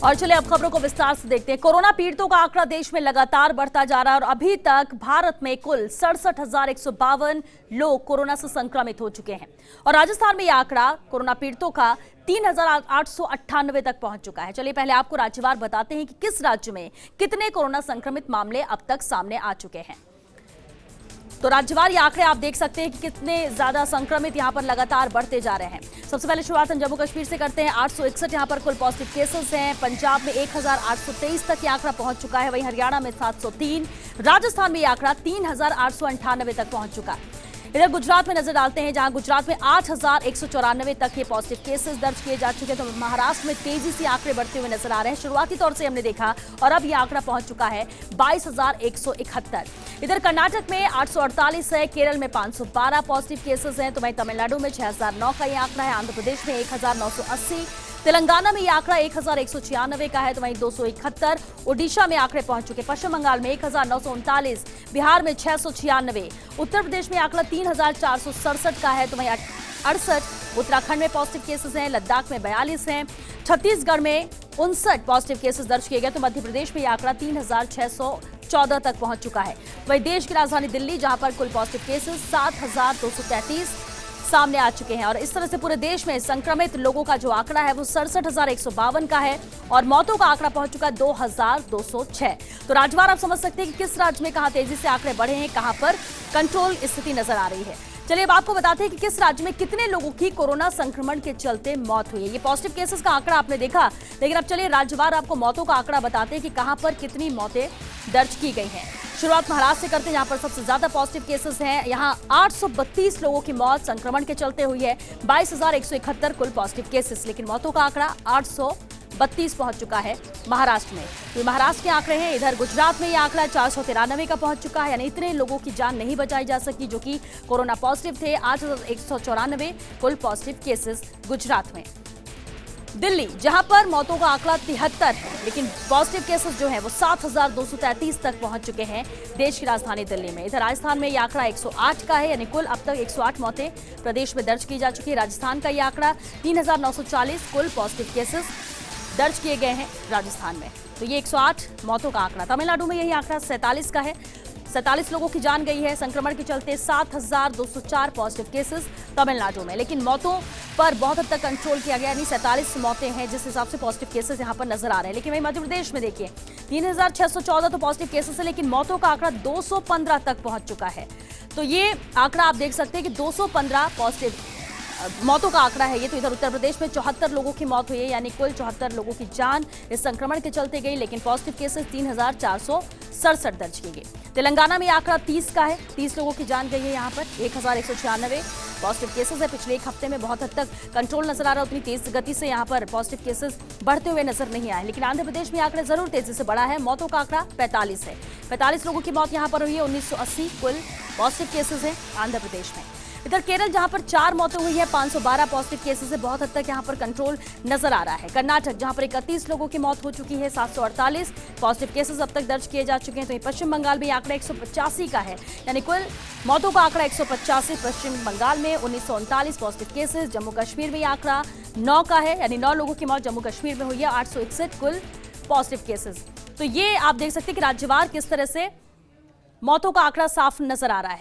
और चलिए अब खबरों को विस्तार से देखते हैं। कोरोना पीड़ितों का आंकड़ा देश में लगातार बढ़ता जा रहा है और अभी तक भारत में कुल 67,152 लोग कोरोना से संक्रमित हो चुके हैं और राजस्थान में यह आंकड़ा कोरोना पीड़ितों का 3,898 तक पहुंच चुका है। चलिए पहले आपको राज्यवार बताते हैं कि किस राज्य में कितने कोरोना संक्रमित मामले अब तक सामने आ चुके हैं। तो राज्यवार ये आंकड़े आप देख सकते हैं कि कितने ज्यादा संक्रमित यहां पर लगातार बढ़ते जा रहे हैं। सबसे पहले शुरुआत हम जम्मू कश्मीर से करते हैं। 861 यहां पर कुल पॉजिटिव केसेस हैं। पंजाब में 1,823 तक ये आंकड़ा पहुंच चुका है। वहीं हरियाणा में 703, राजस्थान में ये आंकड़ा 3,898 तक पहुंच चुका है। इधर गुजरात में नजर डालते हैं, जहां गुजरात में 8,194 तक ये पॉजिटिव केसेस दर्ज किए जा चुके हैं। तो महाराष्ट्र में तेजी से आंकड़े बढ़ते हुए नजर आ रहे हैं। शुरुआती तौर से हमने देखा और अब ये आंकड़ा पहुंच चुका है 22,171। इधर कर्नाटक में 848 है, केरल में 512 पॉजिटिव केसेस हैं। तो वहीं तमिलनाडु में 6,009 का ये आंकड़ा है। आंध्र प्रदेश में 1,980, तेलंगाना में ये आंकड़ा 1,196 का है। तो वहीं 271, ओडिशा में आंकड़े पहुंच चुके। पश्चिम बंगाल में 1,939, बिहार में 696, उत्तर प्रदेश में आंकड़ा 3,467 का है। तो वहीं 68 उत्तराखंड में पॉजिटिव केसेस हैं। लद्दाख में 42 हैं। छत्तीसगढ़ में 59 पॉजिटिव केसेस दर्ज किए गए। तो मध्य प्रदेश में यह आंकड़ा 3,614 तक पहुंच चुका है। वहीं देश की राजधानी दिल्ली, जहां पर कुल पॉजिटिव केसेस 7,233 सामने आ चुके हैं और इस तरह से पूरे देश में संक्रमित लोगों का जो आंकड़ा है वो 67,152 का है और मौतों का आंकड़ा पहुंच चुका है 2,206। तो राज्यवार आप समझ सकते हैं कि किस राज्य में कहां तेजी से आंकड़े बढ़े हैं, कहां पर कंट्रोल स्थिति नजर आ रही है। चलिए अब आपको बताते हैं कि किस राज्य में कितने लोगों की कोरोना संक्रमण के चलते मौत हुई है। ये पॉजिटिव केसेस का आंकड़ा आपने देखा, लेकिन अब चलिए राज्यवार आपको मौतों का आंकड़ा बताते हैं कि कहां पर कितनी मौतें दर्ज की गई हैं। शुरुआत महाराष्ट्र से करते हैं, जहां पर सबसे ज्यादा पॉजिटिव केसेस हैं। यहां 832 लोगों की मौत संक्रमण के चलते हुई है। 22,171 कुल पॉजिटिव केसेस, लेकिन मौतों का आंकड़ा 832 पहुंच चुका है महाराष्ट्र में। तो महाराष्ट्र के आंकड़े हैं। इधर गुजरात में यह आंकड़ा 493 का पहुंच चुका है, यानी इतने लोगों की जान नहीं बचाई जा सकी जो कि कोरोना पॉजिटिव थे। 8,194 कुल पॉजिटिव केसेस गुजरात में। दिल्ली, जहां पर मौतों का आंकड़ा 73 है, लेकिन पॉजिटिव केसेस जो हैं वो 7,233 तक पहुंच चुके हैं देश की राजधानी दिल्ली में। इधर राजस्थान में यह आंकड़ा 108 का है, यानी कुल अब तक 108 मौतें प्रदेश में दर्ज की जा चुकी है। राजस्थान का यह आंकड़ा 3,940 कुल पॉजिटिव केसेस दर्ज किए गए हैं राजस्थान में। तो ये 108 मौतों का आंकड़ा। तमिलनाडु में यही आंकड़ा 47 का है। 47 लोगों की जान गई है संक्रमण के चलते। 7,204 पॉजिटिव केसेस तमिलनाडु में, लेकिन मौतों पर बहुत हद तक कंट्रोल किया गया, यानी 47 मौतें हैं जिस हिसाब से पॉजिटिव केसेस यहां पर नजर आ रहे हैं। लेकिन वहीं मध्य प्रदेश में देखिए 3,614 तो पॉजिटिव केसेस है, लेकिन मौतों का आंकड़ा 215 तक पहुंच चुका है। तो ये आंकड़ा आप देख सकते हैं कि 215 पॉजिटिव मौतों का आंकड़ा है ये। तो इधर उत्तर प्रदेश में 74 लोगों की मौत हुई है, यानी कुल 74 लोगों की जान इस संक्रमण के चलते गई, लेकिन पॉजिटिव केसेस 3,467 दर्ज किए गए। तेलंगाना में आंकड़ा 30 का है, 30 लोगों की जान गई है। यहाँ पर 1,196 पॉजिटिव केसेस है। पिछले एक हफ्ते में बहुत हद तक कंट्रोल नजर आ रहा है, उतनी तेज गति से यहाँ पर पॉजिटिव केसेस बढ़ते हुए नजर नहीं आए। लेकिन आंध्र प्रदेश में आंकड़े जरूर तेजी से बढ़ा है। मौतों का आंकड़ा 45 है। 45 लोगों की मौत यहाँ पर हुई है। 1,980 कुल पॉजिटिव केसेस है आंध्र प्रदेश में। इधर केरल, जहां पर 4 मौतें हुई है, 512 पॉजिटिव केसेस से बहुत हद तक यहां पर कंट्रोल नजर आ रहा है। कर्नाटक, जहां पर 31 लोगों की मौत हो चुकी है, 748 पॉजिटिव केसेस अब तक दर्ज किए जा चुके हैं। तो पश्चिम बंगाल में आंकड़ा 185 का है, यानी कुल मौतों का आंकड़ा 185 पश्चिम बंगाल में। 1,939 पॉजिटिव केसेस। जम्मू कश्मीर में आंकड़ा 9 का है, यानी 9 लोगों की मौत जम्मू कश्मीर में हुई है। 861 कुल पॉजिटिव केसेस। तो ये आप देख सकते हैं कि राज्यवार किस तरह से मौतों का आंकड़ा साफ नजर आ रहा है।